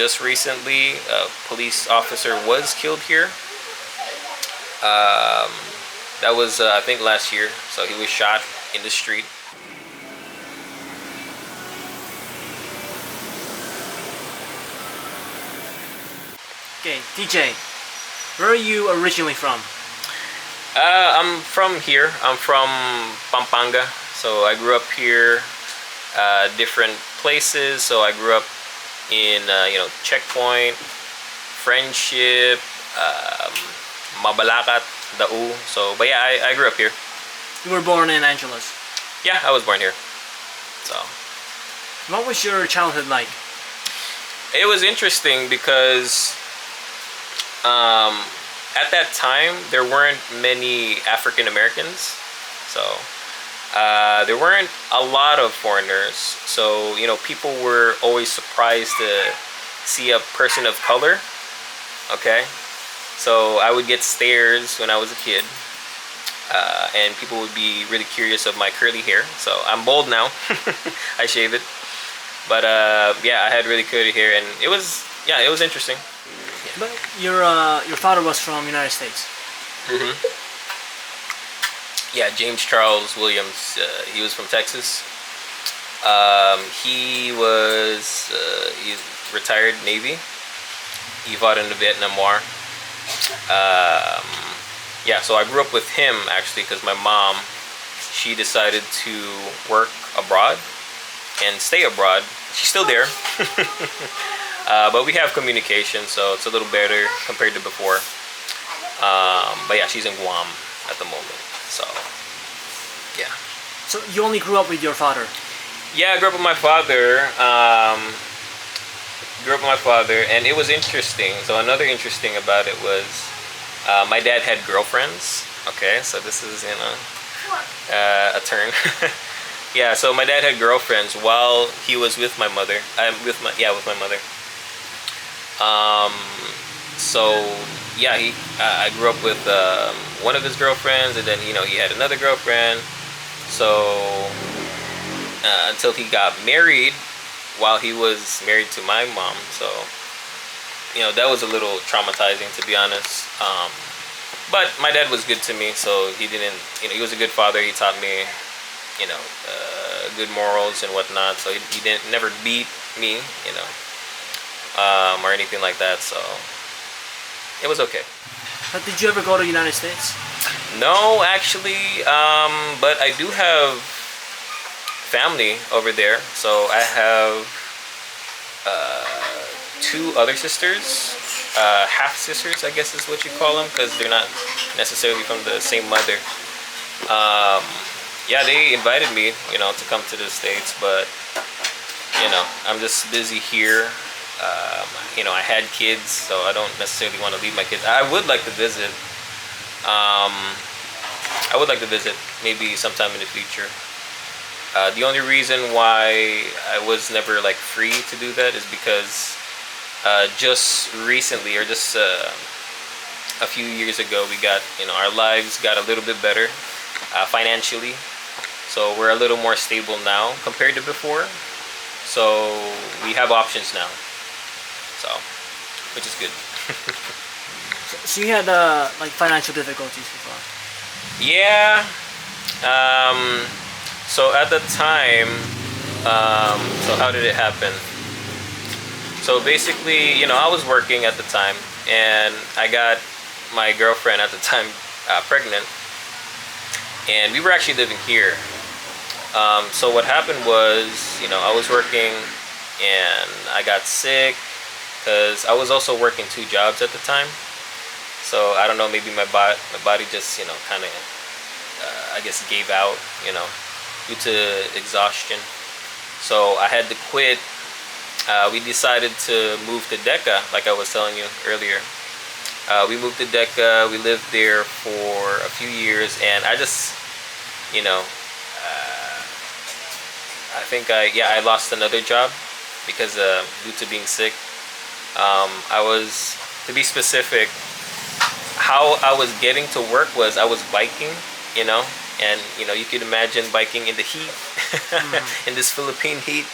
just recently, a police officer was killed here. That was, I think, last year. So he was shot in the street. Okay, DJ, where are you originally from? I'm from here. I'm from Pampanga. So I grew up here, different places. So I grew up in, Checkpoint, Friendship, Mabalacat, Dau. So, but yeah, I grew up here. You were born in Angeles. Yeah, I was born here. So, What was your childhood like? it was interesting because at that time there weren't many African Americans, so there weren't a lot of foreigners. So people were always surprised to see a person of color. Okay, so I would get stares when I was a kid, and people would be really curious of my curly hair. So I'm bald now. I shave it, but yeah, I had really curly hair, and it was interesting. But your father was from United States. hmm Yeah, James Charles Williams. He was from Texas. He's retired Navy. He fought in the Vietnam War. Yeah, so I grew up with him actually because my mom, she decided to work abroad and stay abroad. She's still there. But we have communication, so it's a little better compared to before. But yeah, she's in Guam at the moment. So, yeah. So you only grew up with your father? Yeah, I grew up with my father. And it was interesting. So another interesting about it was my dad had girlfriends. Okay, so this is a turn. Yeah, so my dad had girlfriends while he was with my mother. With my mother. So yeah, I grew up with one of his girlfriends, and then he had another girlfriend. So until he got married, while he was married to my mom. So that was a little traumatizing, to be honest. But my dad was good to me, so he didn't. He was a good father. He taught me, good morals and whatnot. So he didn't never beat me, or anything like that. So it was okay. But did you ever go to the United States? No, actually, but I do have family over there. So I have two other sisters, half sisters, I guess is what you call them, because they're not necessarily from the same mother. Yeah, they invited me, to come to the States, but I'm just busy here. I had kids, so I don't necessarily want to leave my kids. I would like to visit. Maybe sometime in the future. The only reason why I was never free to do that is because just recently, or just a few years ago, we got our lives got a little bit better financially, so we're a little more stable now compared to before. So we have options now. So, which is good. So you had financial difficulties before? Yeah. So at the time, so how did it happen? So basically, I was working at the time, and I got my girlfriend at the time pregnant, and we were actually living here. So what happened was, I was working, and I got sick, because I was also working 2 jobs at the time. So I don't know, maybe my body just kind of I guess gave out, due to exhaustion. So I had to quit. We decided to move to Decca, like I was telling you earlier. We moved to Decca. We lived there for a few years, and I just I think I lost another job because due to being sick. I was, to be specific, how I was getting to work was I was biking, and you could imagine biking in the heat, in this Philippine heat,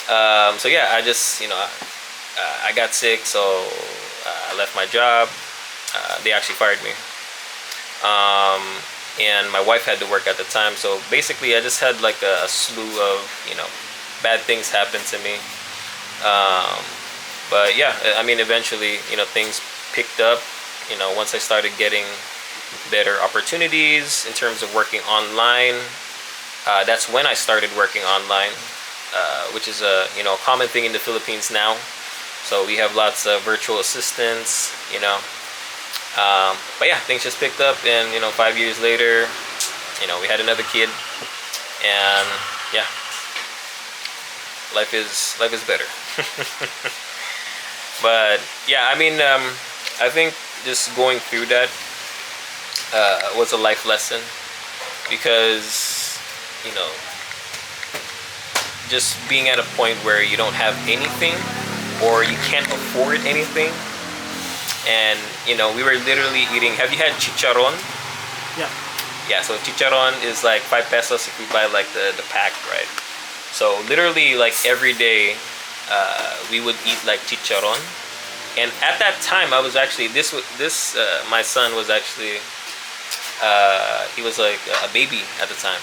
So yeah, I just I got sick, so I left my job. They actually fired me. Um, and my wife had to work at the time, so basically I just had like a slew of bad things happen to me. Um, but yeah, I mean, eventually things picked up. Once I started getting better opportunities in terms of working online, that's when I started working online, which is a common thing in the Philippines now. So we have lots of virtual assistants. But yeah, things just picked up, and 5 years later, we had another kid, and yeah, life is better. But yeah, I mean, I think just going through that was a life lesson, because just being at a point where you don't have anything, or you can't afford anything. And we were literally eating. Have you had chicharon? Yeah. Yeah, so chicharon is like 5 pesos if you buy like the pack, right? So literally like every day, we would eat like chicharon. And at that time, I was actually my son was actually he was like a baby at the time,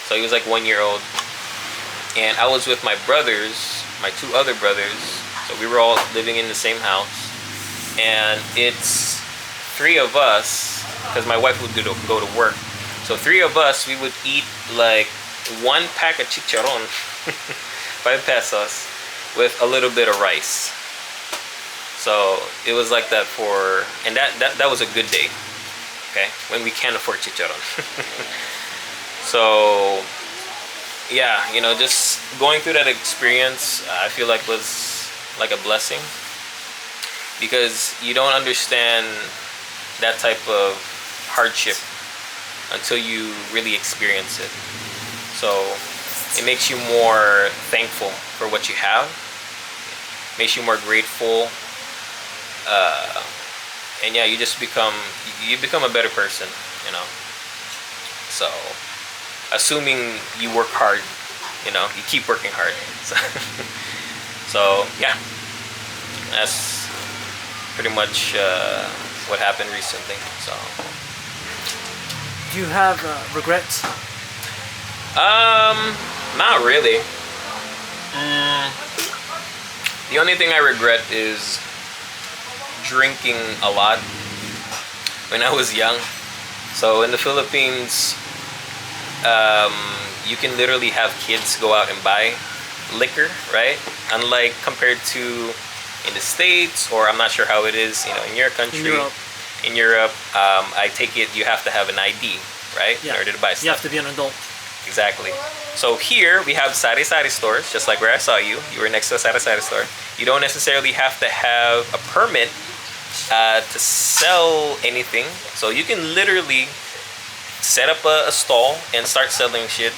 so he was like 1 year old, and I was with my brothers, my two other brothers. So we were all living in the same house. And it's three of us, because my wife would go to work. So three of us, we would eat like one pack of chicharon, 5 pesos, with a little bit of rice. So it was like that and that was a good day, okay, when we can't afford chicharon. So yeah, just going through that experience, I feel like was like a blessing, because you don't understand that type of hardship until you really experience it. So it makes you more thankful for what you have, makes you more grateful, and yeah, you become a better person. So assuming you work hard, you keep working hard. So yeah, that's pretty much what happened recently. So Do you have regrets? not really. The only thing I regret is drinking a lot when I was young. So in the Philippines, you can literally have kids go out and buy liquor, right? Unlike compared to in the States, or I'm not sure how it is, in your country. In Europe, I take it you have to have an ID, right? Yeah. In order to buy stuff. You have to be an adult. Exactly. So here we have sari-sari stores, just like where I saw you. You were next to a sari-sari store. You don't necessarily have to have a permit to sell anything. So you can literally set up a stall and start selling shit.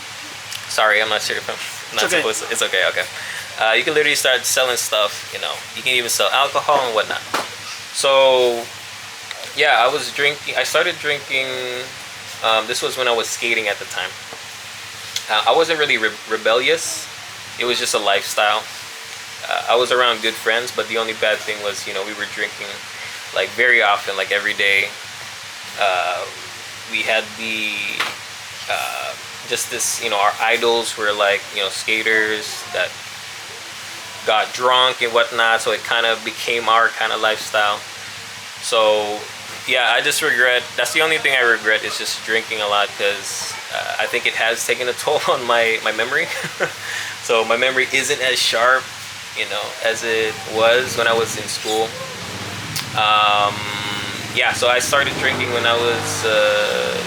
Sorry, I'm not sure if I'm not okay. supposed to. It's okay, okay. You can literally start selling stuff, You can even sell alcohol and whatnot. So, yeah, I started drinking. This was when I was skating at the time. I wasn't really rebellious. It was just a lifestyle. I was around good friends, but the only bad thing was, we were drinking like very often, like every day. We had just this, our idols were like, skaters that got drunk and whatnot, so it kind of became our kind of lifestyle. So yeah, that's the only thing I regret, is just drinking a lot, because I think it has taken a toll on my memory. So my memory isn't as sharp, as it was when I was in school. Yeah, so I started drinking when I was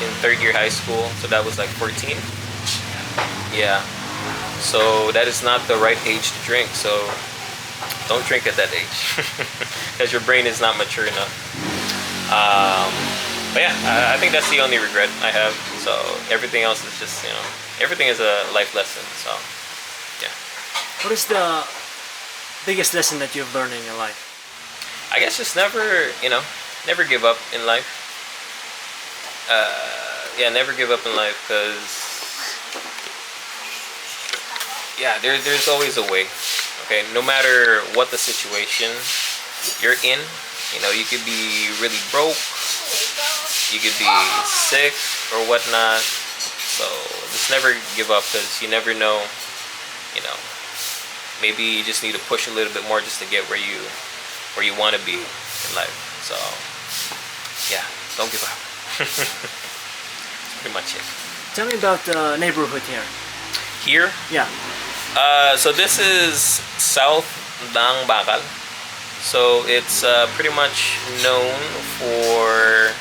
in third year high school, so that was like 14. Yeah. So that is not the right age to drink. So don't drink at that age, because your brain is not mature enough. But yeah, I think that's the only regret I have. So everything else is just, everything is a life lesson. So yeah. What is the biggest lesson that you've learned in your life? I guess just never give up in life. Yeah, never give up in life, because yeah, there's always a way. Okay, no matter what the situation you're in, you could be really broke, you could be sick or whatnot. So just never give up because you never know. You know, maybe you just need to push a little bit more just to get where you want to be in life. So yeah, don't give up. That's pretty much it. Tell me about the neighborhood here. Here, Yeah. so this is South Dang Bakal. So it's pretty much known for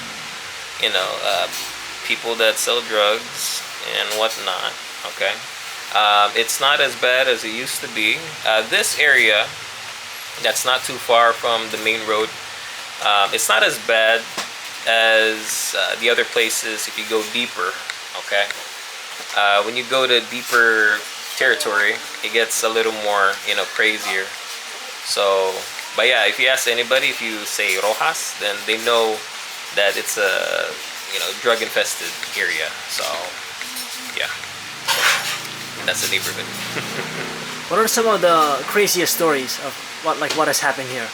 people that sell drugs and whatnot. Okay, it's not as bad as it used to be. This area, that's not too far from the main road. It's not as bad as the other places if you go deeper. Okay, when you go to deeper territory, it gets a little more crazier. So, but yeah, if you ask anybody, if you say Rojas, then they know that it's a drug infested area. So yeah, that's the neighborhood. What are some of the craziest stories of what has happened here?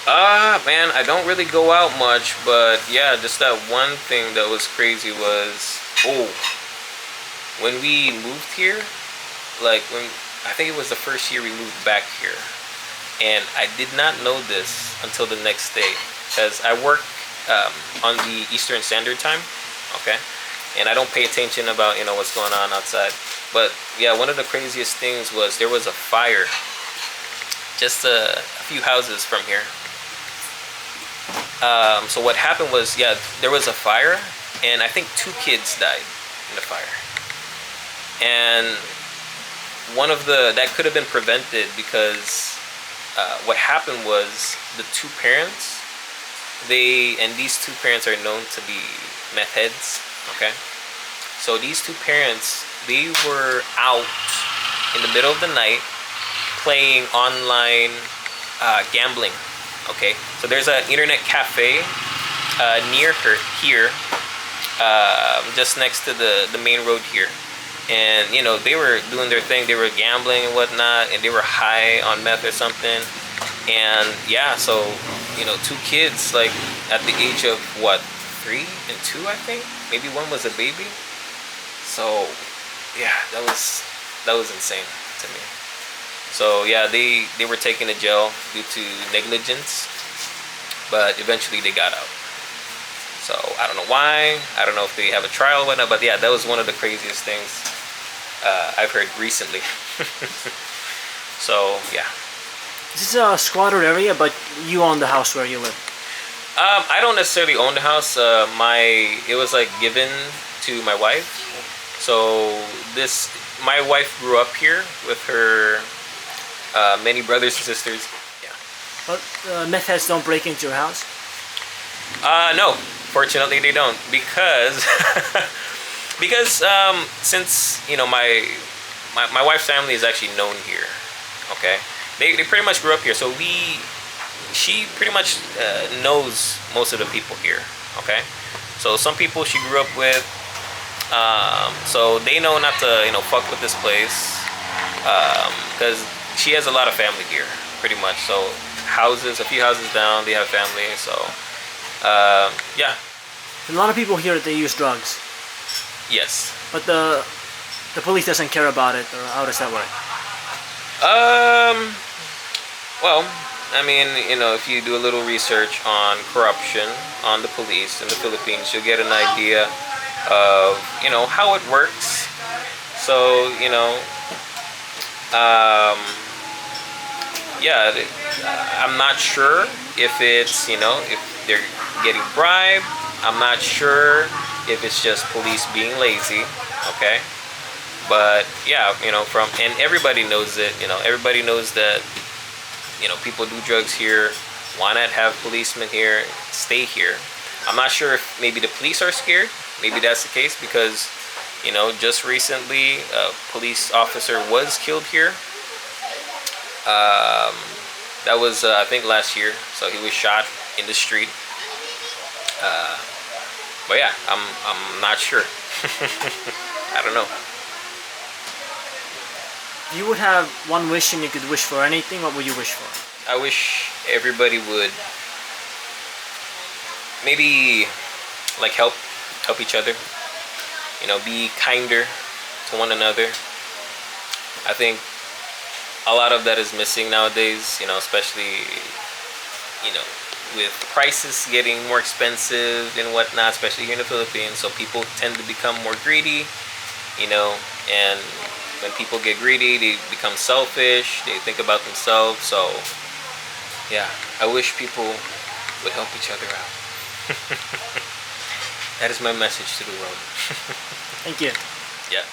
Man, I don't really go out much, but yeah, just that one thing that was crazy was, when we moved here, like when I think it was the first year we moved back here, and I did not know this until the next day because I work on the Eastern Standard Time, okay, and I don't pay attention about what's going on outside. But yeah, one of the craziest things was there was a fire just a few houses from here. So what happened was, yeah, there was a fire, and I think 2 kids died in the fire. And that could have been prevented because what happened was the 2 parents, these 2 parents are known to be meth heads, okay? So these 2 parents, they were out in the middle of the night playing online gambling, okay? So there's an internet cafe near here, just next to the main road here. And they were doing their thing, they were gambling and whatnot, and they were high on meth or something. And yeah, so 2 kids, like at the age of what, 3 and 2, I think, maybe one was a baby. So yeah, that was insane to me. So yeah, they were taken to jail due to negligence, but eventually they got out. So I don't know why, I don't know if they have a trial or whatnot, but yeah, that was one of the craziest things I've heard recently. So yeah. This is a squatter area, but you own the house where you live. I don't necessarily own the house. It was like given to my wife. So my wife grew up here with her many brothers and sisters. Yeah. But meth heads don't break into your house? No, fortunately they don't, because since my wife's family is actually known here. Okay, they pretty much grew up here, so she pretty much knows most of the people here. Okay, so some people she grew up with, so they know not to fuck with this place, because she has a lot of family here, pretty much. So a few houses down, they have family. So yeah. A lot of people here, they use drugs. Yes. But the police doesn't care about it, or how does that work? Well, I mean, if you do a little research on corruption on the police in the Philippines, you'll get an idea of how it works. So yeah, I'm not sure if it's if they're getting bribed. I'm not sure if it's just police being lazy. Okay, but yeah, and everybody knows it. Everybody knows that people do drugs here. Why not have policemen here stay here? I'm not sure if maybe the police are scared. Maybe that's the case because just recently a police officer was killed here. That was I think last year. So he was shot in the street. But yeah, I'm not sure. I don't know. If you would have one wish and you could wish for anything, what would you wish for? I wish everybody would maybe like help each other. You know, be kinder to one another. I think a lot of that is missing nowadays, you know, especially, you know, with prices getting more expensive and whatnot, especially here in the Philippines. So people tend to become more greedy, you know, and when people get greedy, they become selfish, they think about themselves. So, yeah, I wish people would help each other out. That is my message to the world. Thank you. Yeah.